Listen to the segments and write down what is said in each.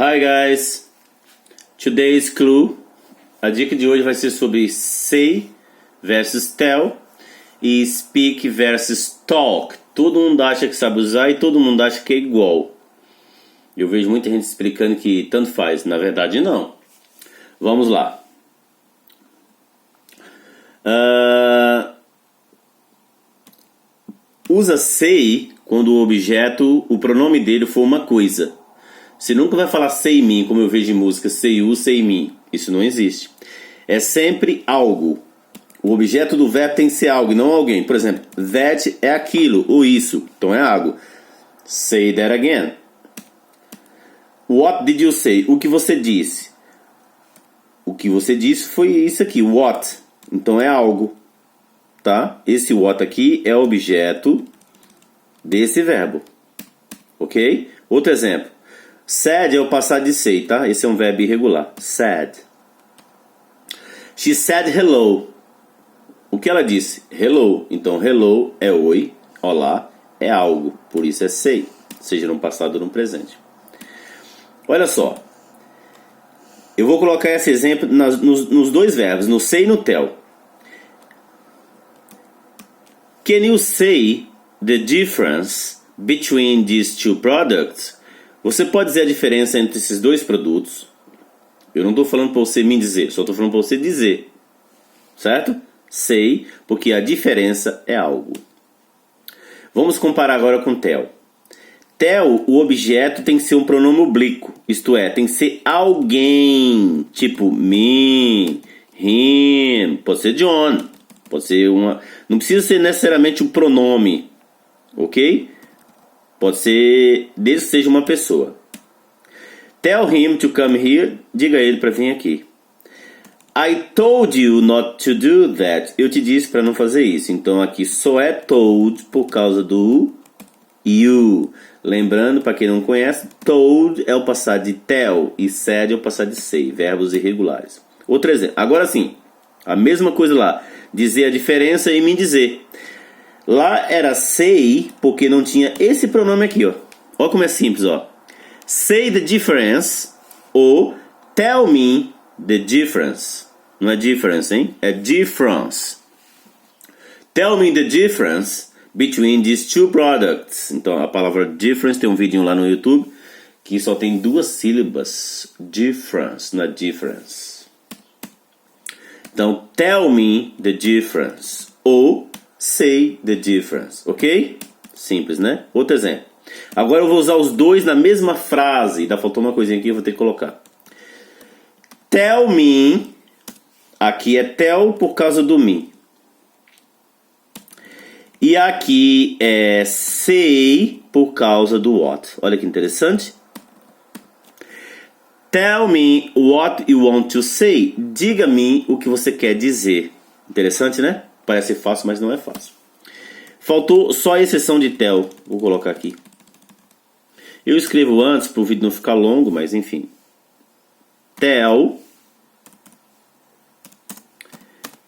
Hi guys, today's clue, a dica de hoje vai ser sobre say versus tell e speak versus talk. Todo mundo acha que sabe usar e todo mundo acha que é igual. Eu vejo muita gente explicando que tanto faz, na verdade não. Vamos lá. Usa say quando o objeto, o pronome dele for uma coisa. Você nunca vai falar say me, como eu vejo em música, say you, say me. Isso não existe. É sempre algo. O objeto do verbo tem que ser algo e não alguém. Por exemplo, that é aquilo ou isso. Então é algo. Say that again. What did you say? O que você disse? O que você disse foi isso aqui. What. Então é algo. Tá? Esse what aqui é o objeto desse verbo. Ok? Outro exemplo. Said é o passado de say, tá? Esse é um verbo irregular. Said. She said hello. O que ela disse? Hello. Então, hello é oi, olá, é algo. Por isso é say. Seja no passado ou no presente. Olha só. Eu vou colocar esse exemplo nos dois verbos, no say e no tell. Can you say the difference between these two products? Você pode dizer a diferença entre esses dois produtos. Eu não estou falando para você me dizer, só estou falando para você dizer. Certo? Say, porque a diferença é algo. Vamos comparar agora com tell. Tell, o objeto tem que ser um pronome oblíquo. Isto é, tem que ser alguém. Tipo me, him, pode ser John. Pode ser uma... Não precisa ser necessariamente um pronome. Ok? Pode ser, desde que seja uma pessoa. Tell him to come here. Diga a ele para vir aqui. I told you not to do that. Eu te disse para não fazer isso. Então aqui só é told por causa do you. Lembrando, para quem não conhece, told é o passado de tell e said é o passado de say. Verbos irregulares. Outro exemplo. Agora sim, a mesma coisa lá. Dizer a diferença e me dizer. Lá era say, porque não tinha esse pronome aqui, ó. Olha como é simples, ó. Say the difference ou tell me the difference. Não é difference, hein? É difference. Tell me the difference between these two products. Então, a palavra difference tem um vídeo lá no YouTube que só tem duas sílabas. Difference, não é difference. Então, tell me the difference ou say the difference, ok? Simples, né? Outro exemplo. Agora eu vou usar os dois na mesma frase. Ainda faltou uma coisinha aqui, eu vou ter que colocar. Tell me. Aqui é tell por causa do me. E aqui é say por causa do what. Olha que interessante. Tell me what you want to say. Diga-me o que você quer dizer. Interessante, né? Parece fácil, mas não é fácil. Faltou só a exceção de tell. Vou colocar aqui. Eu escrevo antes para o vídeo não ficar longo, mas enfim. Tell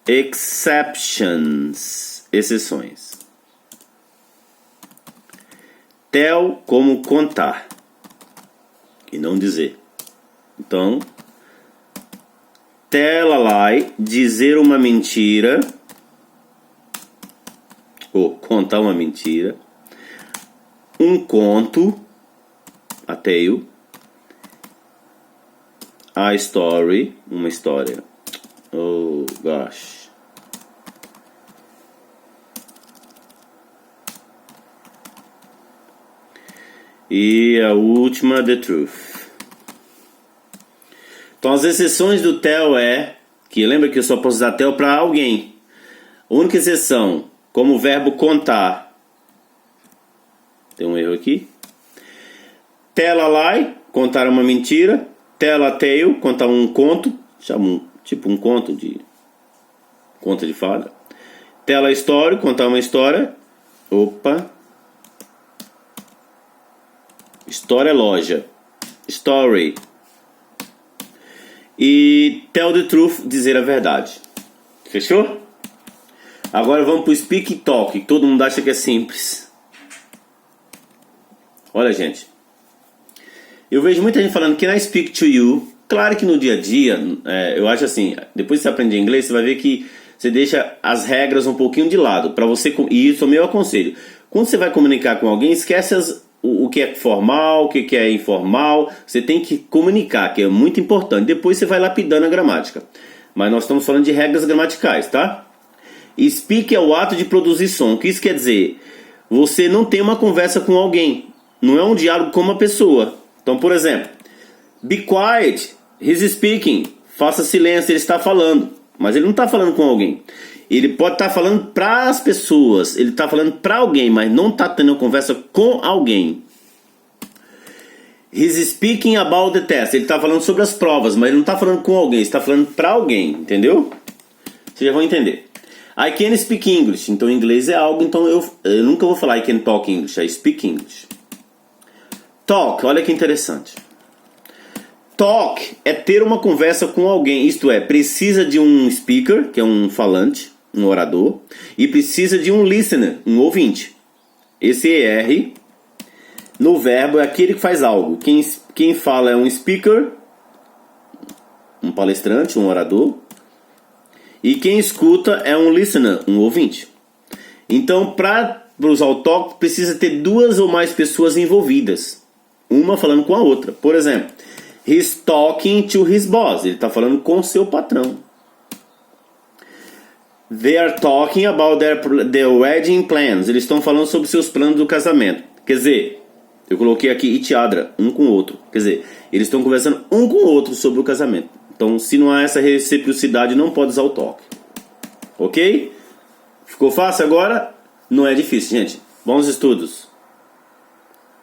exceptions. Exceções. Tell como contar. E não dizer. Então, tell a lie. Dizer uma mentira. Ou contar uma mentira. Um conto. A tale. A story. Uma história. Oh, gosh. E a última, the truth. Então, as exceções do tell é... que lembra que eu só posso usar tell para alguém. A única exceção... como o verbo contar. Tem um erro aqui. Tell a lie, contar uma mentira. Tell a tale, contar um conto. Tipo um conto de fada. Tell a story, contar uma história. Opa. História é loja. Story. E tell the truth, dizer a verdade. Fechou? Agora vamos para o Speak Talk, que todo mundo acha que é simples. Olha, gente. Eu vejo muita gente falando can I speak to you? Claro que no dia a dia, eu acho assim, depois que você aprender inglês, você vai ver que você deixa as regras um pouquinho de lado. Para você, e isso é o meu aconselho. Quando você vai comunicar com alguém, esquece o que é formal, o que é informal. Você tem que comunicar, que é muito importante. Depois você vai lapidando a gramática. Mas nós estamos falando de regras gramaticais, tá? Speak é o ato de produzir som. O que isso quer dizer? Você não tem uma conversa com alguém. Não é um diálogo com uma pessoa. Então, por exemplo, be quiet, he's speaking. Faça silêncio, ele está falando. Mas ele não está falando com alguém. Ele pode estar falando para as pessoas. Ele está falando para alguém, mas não está tendo uma conversa com alguém. He's speaking about the test. Ele está falando sobre as provas, mas ele não está falando com alguém. Ele está falando para alguém, entendeu? Vocês já vão entender. I can speak English. Então, inglês é algo. Então, eu nunca vou falar I can talk English. I speak English. Talk. Olha que interessante. Talk é ter uma conversa com alguém. Isto é, precisa de um speaker, que é um falante, um orador. E precisa de um listener, um ouvinte. Esse ER no verbo é aquele que faz algo. Quem fala é um speaker, um palestrante, um orador. E quem escuta é um listener, um ouvinte. Então, para usar o talk, precisa ter duas ou mais pessoas envolvidas. Uma falando com a outra. Por exemplo, he's talking to his boss. Ele está falando com seu patrão. They are talking about their wedding plans. Eles estão falando sobre seus planos do casamento. Quer dizer, eu coloquei aqui each other, um com o outro. Quer dizer, eles estão conversando um com o outro sobre o casamento. Então, se não há essa reciprocidade, não pode usar o talk. Ok? Ficou fácil agora? Não é difícil, gente. Bons estudos!